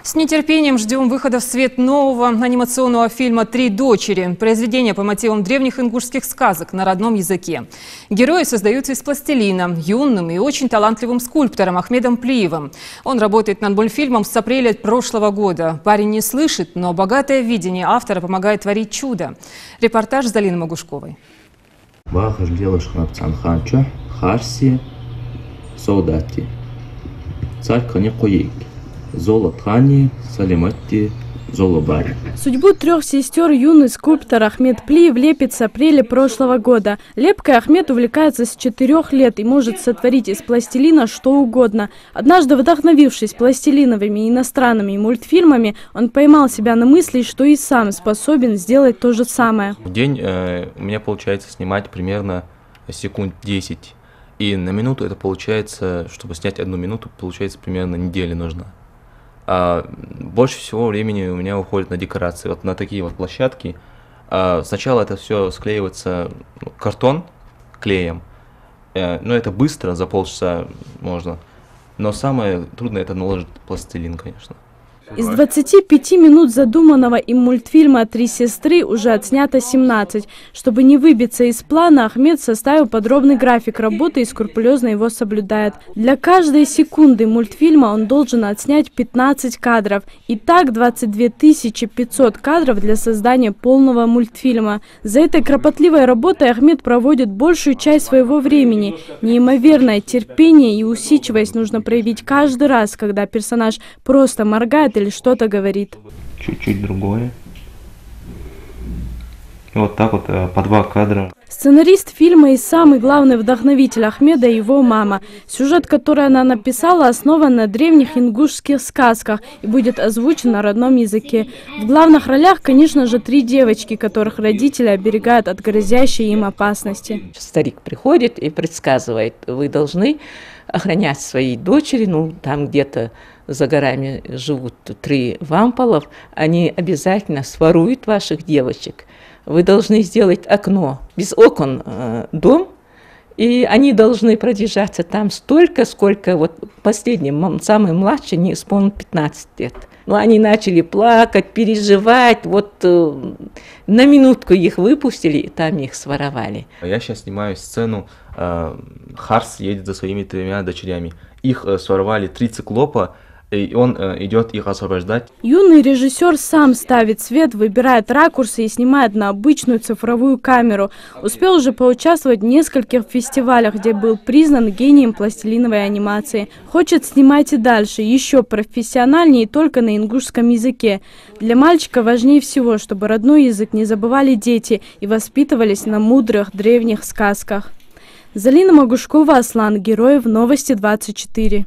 С нетерпением ждем выхода в свет нового анимационного фильма «Три дочери». Произведение по мотивам древних ингушских сказок на родном языке. Герои создаются из пластилина юным и очень талантливым скульптором Ахмедом Плиевым. Он работает над мультфильмом с апреля прошлого года. Парень не слышит, но богатое видение автора помогает творить чудо. Репортаж с Залиной Могушковой. Судьбу трех сестер юный скульптор Ахмед Плиев лепит с апреля прошлого года. Лепкой Ахмед увлекается с 4 лет и может сотворить из пластилина что угодно. Однажды, вдохновившись пластилиновыми иностранными мультфильмами, он поймал себя на мысли, что и сам способен сделать то же самое. В день у меня получается снимать примерно секунд 10. И на минуту это получается, чтобы снять 1 минуту, получается примерно неделя нужна. А больше всего времени у меня уходит на декорации, вот на такие вот площадки. Сначала это все склеивается картон клеем, но это быстро, за полчаса можно. Но самое трудное это наложить пластилин, конечно. Из 25 минут задуманного им мультфильма «Три сестры» уже отснято 17. Чтобы не выбиться из плана, Ахмед составил подробный график работы и скрупулезно его соблюдает. Для каждой секунды мультфильма он должен отснять 15 кадров. Итак, 22 500 кадров для создания полного мультфильма. За этой кропотливой работой Ахмед проводит большую часть своего времени. Неимоверное терпение и усидчивость нужно проявить каждый раз, когда персонаж просто моргает или что-то говорит. Чуть-чуть другое. И вот так вот по 2 кадра. Сценарист фильма и самый главный вдохновитель Ахмеда – его мама. Сюжет, который она написала, основан на древних ингушских сказках и будет озвучен на родном языке. В главных ролях, конечно же, 3 девочки, которых родители оберегают от грозящей им опасности. Старик приходит и предсказывает: вы должны охранять своей дочери, там где-то за горами живут 3 вамполов, они обязательно своруют ваших девочек. Вы должны сделать окно, без окон дом, и они должны продержаться там столько, сколько вот последним, самый младший, не исполнил 15 лет. Но они начали плакать, переживать, вот на минутку их выпустили, и там их своровали. Я сейчас снимаю сцену, Харс едет за своими 3 дочерями. Их своровали 3 циклопа, и он идет их освобождать. Юный режиссер сам ставит свет, выбирает ракурсы и снимает на обычную цифровую камеру. Успел уже поучаствовать в нескольких фестивалях, где был признан гением пластилиновой анимации. Хочет снимать и дальше, еще профессиональнее и только на ингушском языке. Для мальчика важнее всего, чтобы родной язык не забывали дети и воспитывались на мудрых древних сказках. Залина Могушкова, Аслан Героев, Новости 24.